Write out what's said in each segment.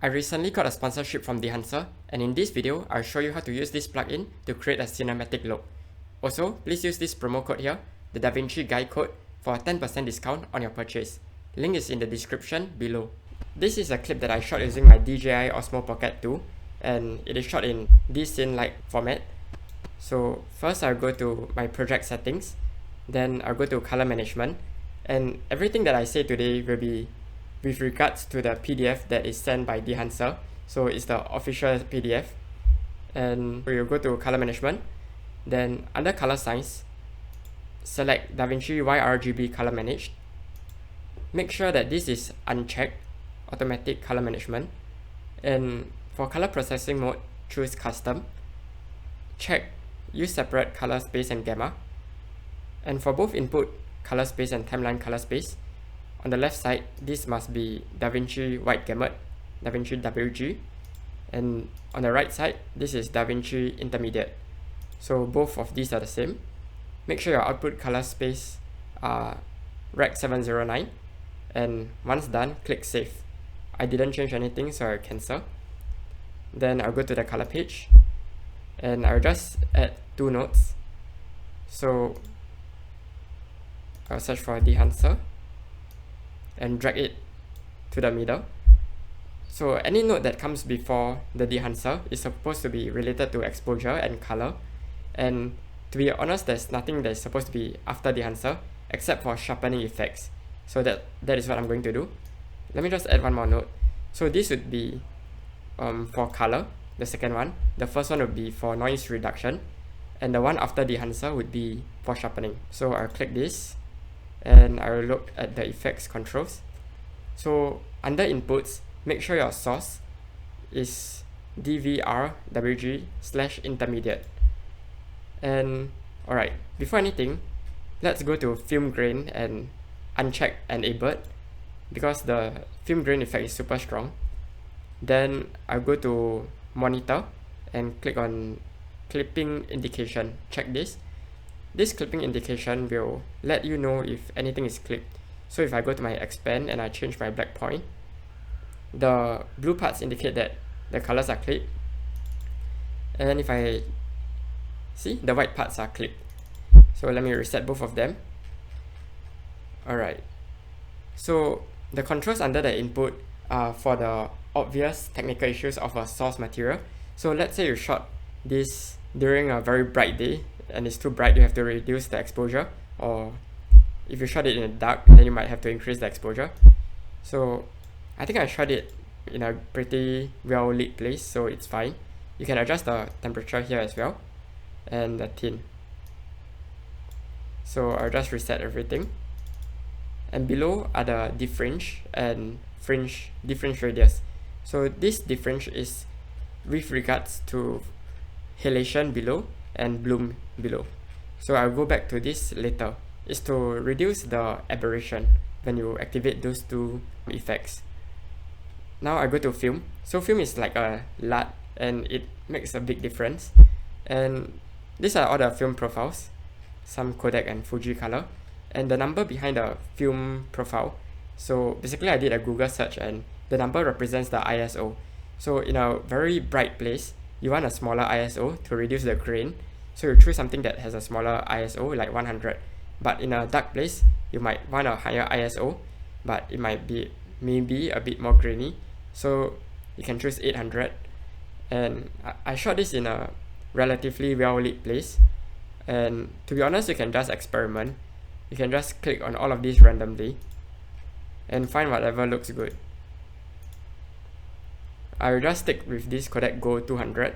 I recently got a sponsorship from Dehancer, and in this video, I'll show you how to use this plugin to create a cinematic look. Also, please use this promo code here, the Davinci guy code, for a 10% discount on your purchase. Link is in the description below. This is a clip that I shot using my DJI Osmo Pocket 2, and it is shot in this scene-like format. So first I'll go to my project settings, then I'll go to color management, and everything that I say today will be with regards to the PDF that is sent by Dehancer. So it's the official PDF. And we'll go to color management, then under color science, select Davinci YRGB color managed. Make sure that this is unchecked, automatic color management, and for color processing mode, choose custom. Check use separate color space and gamma, and for both input color space and timeline color space, on the left side this must be Davinci wide gamut, Davinci WG, and on the right side this is Davinci intermediate. So both of these are the same. Make sure your output color space are Rec 709, and once done, click save. I didn't change anything, so I'll cancel. Then I'll go to the color page, and I'll just add 2 nodes. So I'll search for Dehancer and drag it to the middle. So any node that comes before the Dehancer is supposed to be related to exposure and color, and to be honest, there's nothing that's supposed to be after Dehancer except for sharpening effects. So that is what I'm going to do. Let me just add one more node. So this would be for color, the second one. The first one would be for noise reduction, and the one after Dehancer would be for sharpening. So I'll click this, and I'll look at the effects controls. So under inputs, make sure your source is DVR/WG/intermediate. And alright, before anything, let's go to film grain and uncheck enabled, because the film grain effect is super strong. Then I'll go to monitor and click on clipping indication. Check this. This clipping indication will let you know if anything is clipped. So if I go to my expand and I change my black point, the blue parts indicate that the colors are clipped, and if I see, the white parts are clipped. So let me reset both of them. Alright, so the controls under the input are for the obvious technical issues of a source material. So let's say you shot this during a very bright day and it's too bright, you have to reduce the exposure, or if you shot it in the dark, then you might have to increase the exposure. So I think I shot it in a pretty well lit place, so it's fine. You can adjust the temperature here as well, and the tint. So I'll just reset everything. And below are the diffringe and fringe difference radius. So this difference is with regards to halation below and bloom below. So I'll go back to this later. It's to reduce the aberration when you activate those 2 effects. Now I go to film. So film is like a LUT, and it makes a big difference. And these are all the film profiles, some Kodak and Fuji color, and the number behind the film profile. So basically I did a Google search, and the number represents the ISO. So in a very bright place, you want a smaller ISO to reduce the grain. So you choose something that has a smaller ISO, like 100. But in a dark place, you might want a higher ISO, but it might be maybe a bit more grainy. So you can choose 800. And I shot this in a relatively well lit place. And to be honest, you can just experiment. You can just click on all of these randomly and find whatever looks good. I will just stick with this Kodak Go 200,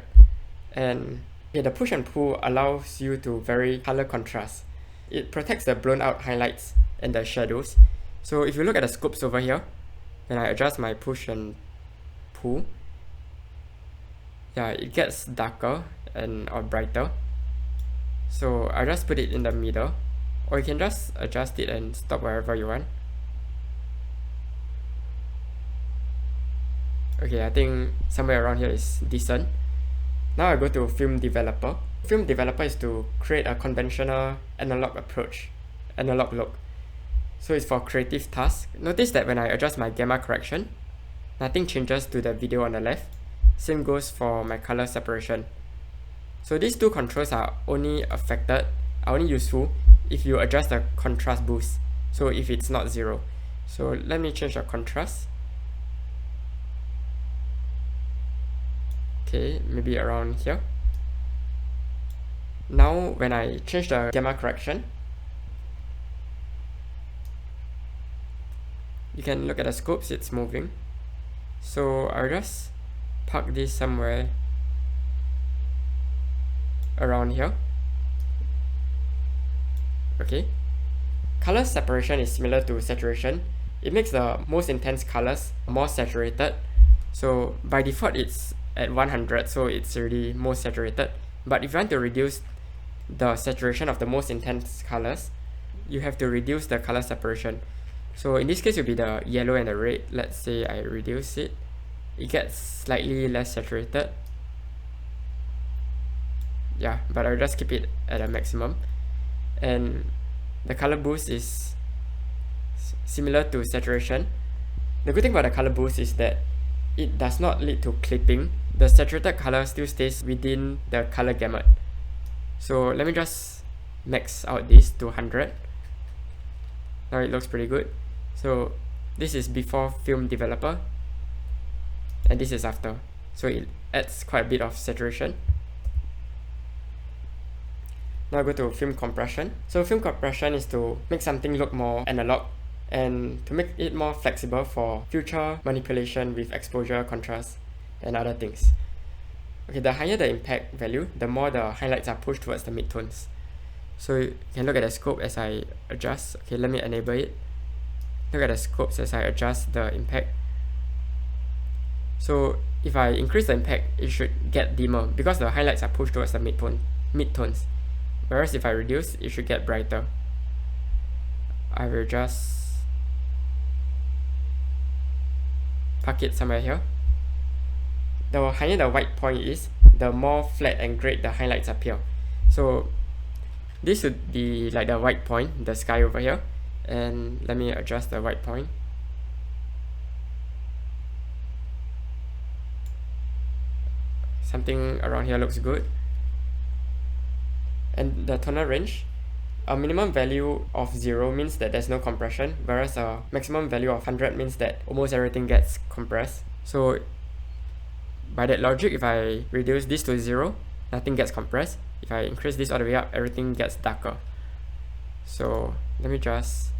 and the push and pull allows you to vary color contrast. It protects the blown out highlights and the shadows. So if you look at the scopes over here, when I adjust my push and pull, yeah, it gets darker and or brighter. So I'll just put it in the middle, or you can just adjust it and stop wherever you want. Okay, I think somewhere around here is decent. Now I go to Film Developer. Film Developer is to create a conventional analog look. So it's for creative tasks. Notice that when I adjust my gamma correction, nothing changes to the video on the left. Same goes for my color separation. So these two controls are only useful if you adjust the contrast boost. So if it's not 0. So let me change the contrast. Okay, maybe around here. Now when I change the gamma correction, you can look at the scopes, it's moving. So I'll just park this somewhere around here. Okay. Color separation is similar to saturation. It makes the most intense colors more saturated. So by default it's at 100, so it's already most saturated. But if you want to reduce the saturation of the most intense colors, you have to reduce the color separation. So in this case, it will be the yellow and the red. Let's say I reduce it. It gets slightly less saturated. Yeah, but I'll just keep it at a maximum. And the color boost is similar to saturation. The good thing about the color boost is that it does not lead to clipping. The saturated color still stays within the color gamut. So let me just max out this to 100. Now it looks pretty good. So this is before film developer, and this is after. So it adds quite a bit of saturation. Now go to film compression. So film compression is to make something look more analog and to make it more flexible for future manipulation with exposure, contrast, and other things. Okay, the higher the impact value, the more the highlights are pushed towards the midtones. So you can look at the scope as I adjust. Okay, let me enable it. Look at the scopes as I adjust the impact. So if I increase the impact, it should get dimmer because the highlights are pushed towards the midtones. Whereas if I reduce, it should get brighter. I will just park it somewhere here. The higher the white point is, the more flat and great the highlights appear. So this would be like the white point, the sky over here. And let me adjust the white point. Something around here looks good. And the tonal range, a minimum value of 0 means that there's no compression, whereas a maximum value of 100 means that almost everything gets compressed. So by that logic, if I reduce this to 0, nothing gets compressed. If I increase this all the way up, everything gets darker. So let me just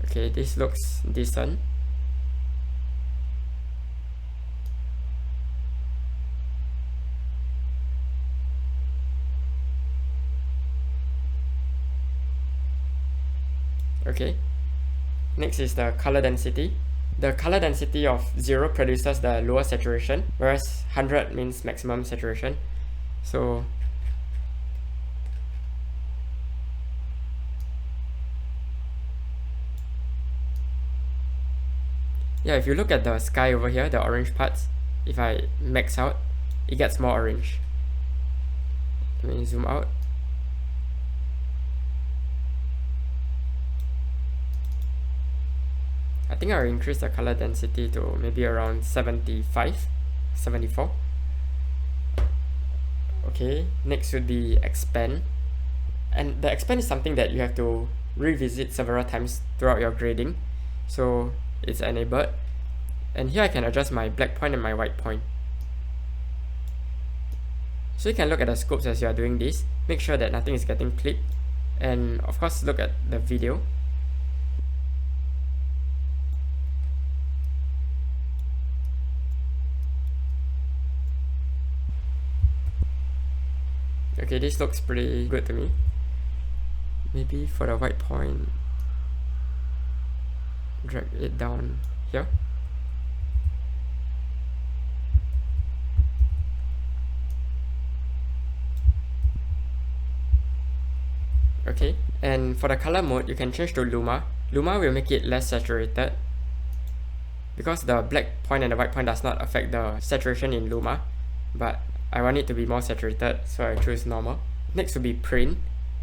okay, this looks decent. Okay, next is the color density. The color density of 0 produces the lower saturation, whereas 100 means maximum saturation. So yeah, if you look at the sky over here, the orange parts, if I max out, it gets more orange. Let me zoom out. I think I'll increase the color density to maybe around 75, 74. Okay, next would be expand. And the expand is something that you have to revisit several times throughout your grading. So it's enabled. And here I can adjust my black point and my white point. So you can look at the scopes as you are doing this. Make sure that nothing is getting clipped. And of course, look at the video. Okay, this looks pretty good to me. Maybe for the white point, drag it down here. Okay, and for the color mode, you can change to Luma. Luma will make it less saturated because the black point and the white point does not affect the saturation in Luma, but I want it to be more saturated, so I choose normal. Next will be print.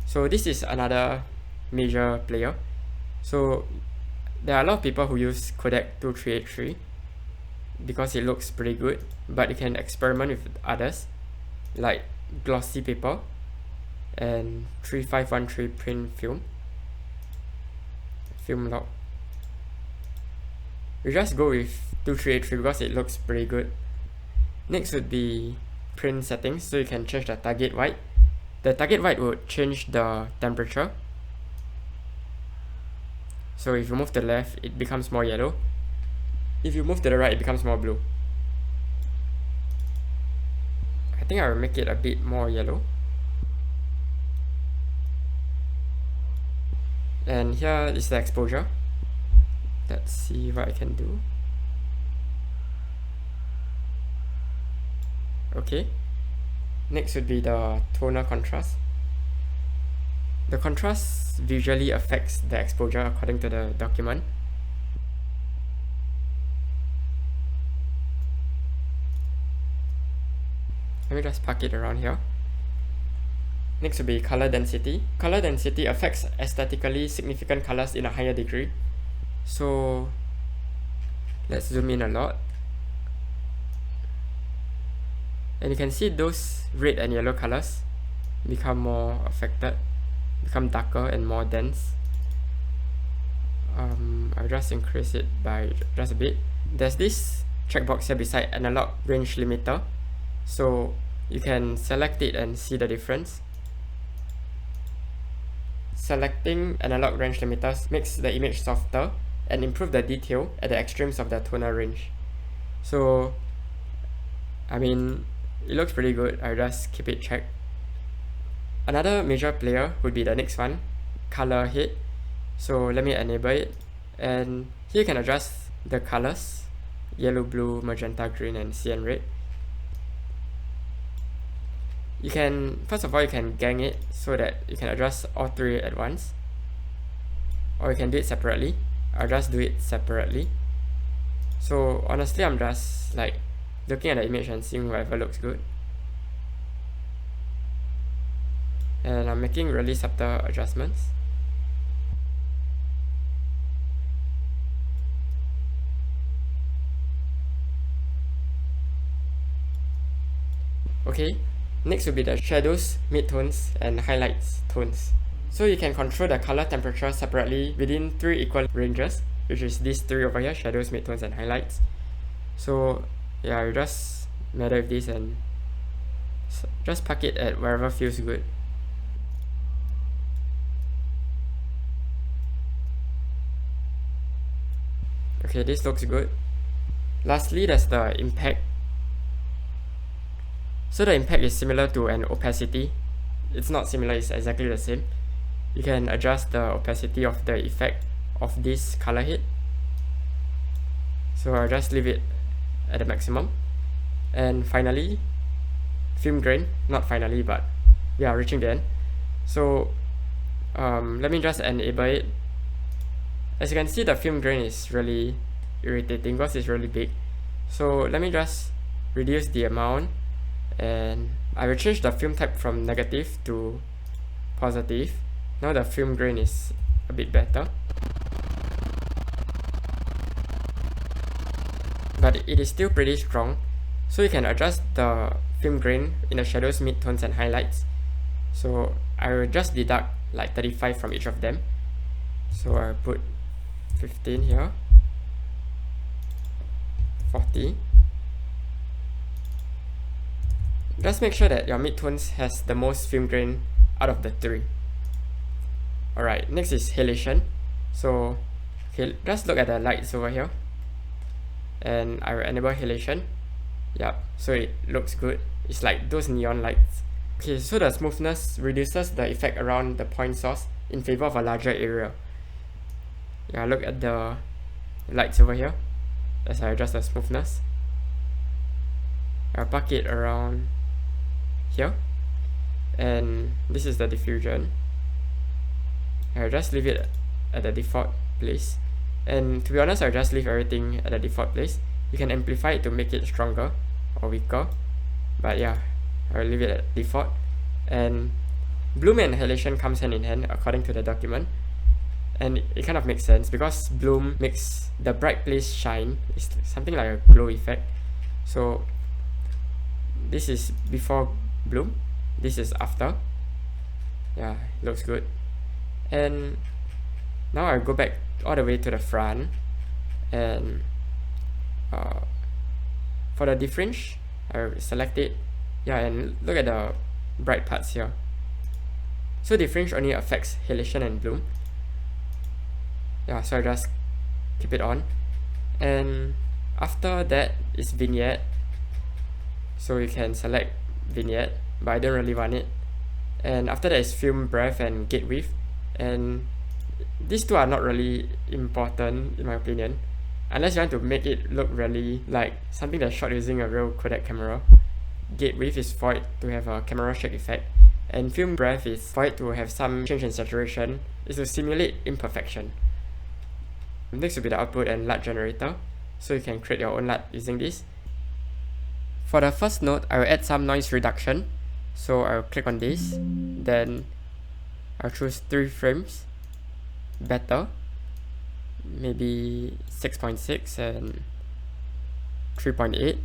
So this is another major player. So there are a lot of people who use codec 2383 because it looks pretty good, but you can experiment with others like glossy paper and 3513 print film log. We just go with 2383 because it looks pretty good. Next would be print settings, so you can change the target white. The target white would change the temperature. So if you move to the left, it becomes more yellow. If you move to the right, it becomes more blue. I think I will make it a bit more yellow. And here is the exposure. Let's see what I can do. Okay. Next would be the toner contrast. The contrast visually affects the exposure according to the document. Let me just park it around here. Next will be color density. Color density affects aesthetically significant colors in a higher degree. So let's zoom in a lot. And you can see those red and yellow colors become more affected, become darker and more dense. I'll just increase it by just a bit. There's this checkbox here beside analog range limiter, so you can select it and see the difference. Selecting analog range limiters makes the image softer and improve the detail at the extremes of the toner range. So I mean, it looks pretty good. I'll just keep it checked. Another major player would be the next one, color head. So let me enable it, and here you can adjust the colors: yellow, blue, magenta, green, and cyan red. You can, first of all, you can gang it so that you can adjust all three at once, or you can do it separately. I'll just do it separately. So honestly, I'm just like looking at the image and seeing whatever looks good. And I'm making really subtle adjustments. Okay, next will be the shadows, midtones, and highlights tones. So you can control the color temperature separately within 3 equal ranges, which is these 3 over here: shadows, midtones, and highlights. So yeah, you just meddle with this and just pack it at wherever feels good. Okay, this looks good. Lastly, there's the impact. So the impact is similar to an opacity. It's not similar, it's exactly the same. You can adjust the opacity of the effect of this color head. So I'll just leave it at the maximum. And finally, film grain. Not finally, but we are reaching the end. So let me just enable it. As you can see, the film grain is really irritating because it's really big. So let me just reduce the amount, and I will change the film type from negative to positive. Now the film grain is a bit better, but it is still pretty strong. So you can adjust the film grain in the shadows, midtones, and highlights. So I will just deduct like 35 from each of them. So I'll put 15 here, 40. Just make sure that your midtones has the most film grain out of the 3. Alright, next is halation. So okay, just look at the lights over here, and I will enable halation. Yep, so it looks good. It's like those neon lights. Okay, so the smoothness reduces the effect around the point source in favor of a larger area. Yeah, look at the lights over here as I adjust the smoothness. I'll park it around here, and this is the diffusion. I'll just leave it at the default place, and to be honest, I'll just leave everything at the default place. You can amplify it to make it stronger or weaker, but yeah, I'll leave it at default. And Bloom and halation comes hand in hand according to the document. And it kind of makes sense because bloom makes the bright place shine. It's something like a glow effect. So this is before bloom, this is after. Yeah, looks good. And now I'll go back all the way to the front, and for the difference, I'll select it. Yeah, and look at the bright parts here. So difference only affects halation and bloom. Yeah, so I just keep it on. And after that is vignette. So you can select vignette, but I don't really want it. And after that is film breadth and gate width. And these two are not really important in my opinion, unless you want to make it look really like something that's shot using a real Kodak camera. Gate width is for it to have a camera shake effect, and film breadth is for it to have some change in saturation. It's to simulate imperfection. Next will be the output and LUT generator, so you can create your own LUT using this. For the first node, I will add some noise reduction, so I'll click on this, then I'll choose 3 frames, better, maybe 6.6 and 3.8,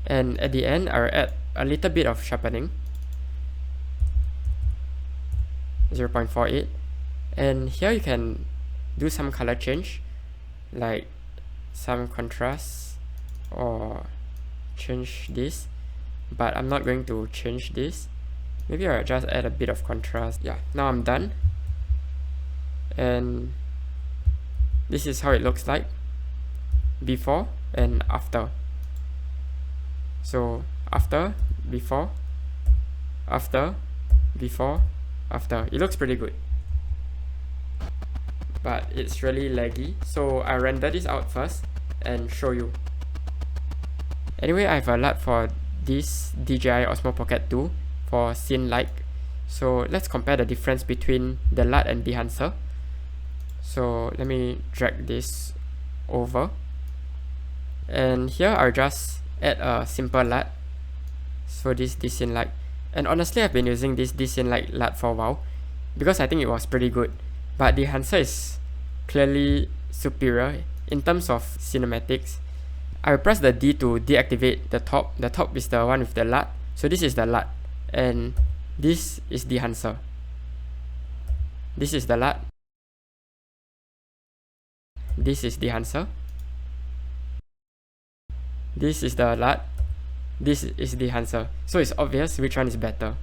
and at the end I'll add a little bit of sharpening, 0.48, and here you can do some color change, like some contrast, or change this, but I'm not going to change this. Maybe I'll just add a bit of contrast. Yeah, now I'm done, and this is how it looks like before and after. So after, before, after, before, after. It looks pretty good, but it's really laggy, so I render this out first and show you. Anyway, I have a LUT for this DJI Osmo Pocket 2 for scene like. So let's compare the difference between the LUT and Dehancer. So let me drag this over, and here I'll just add a simple LUT. So this scene like, and honestly I've been using this scene like LUT for a while because I think it was pretty good, but Dehancer is clearly superior in terms of cinematics. I will press the D to deactivate the top. The top is the one with the LUT. So this is the LUT, and this is Dehancer. This is the LUT. This is Dehancer. This is the LUT. This is Dehancer. So it's obvious which one is better.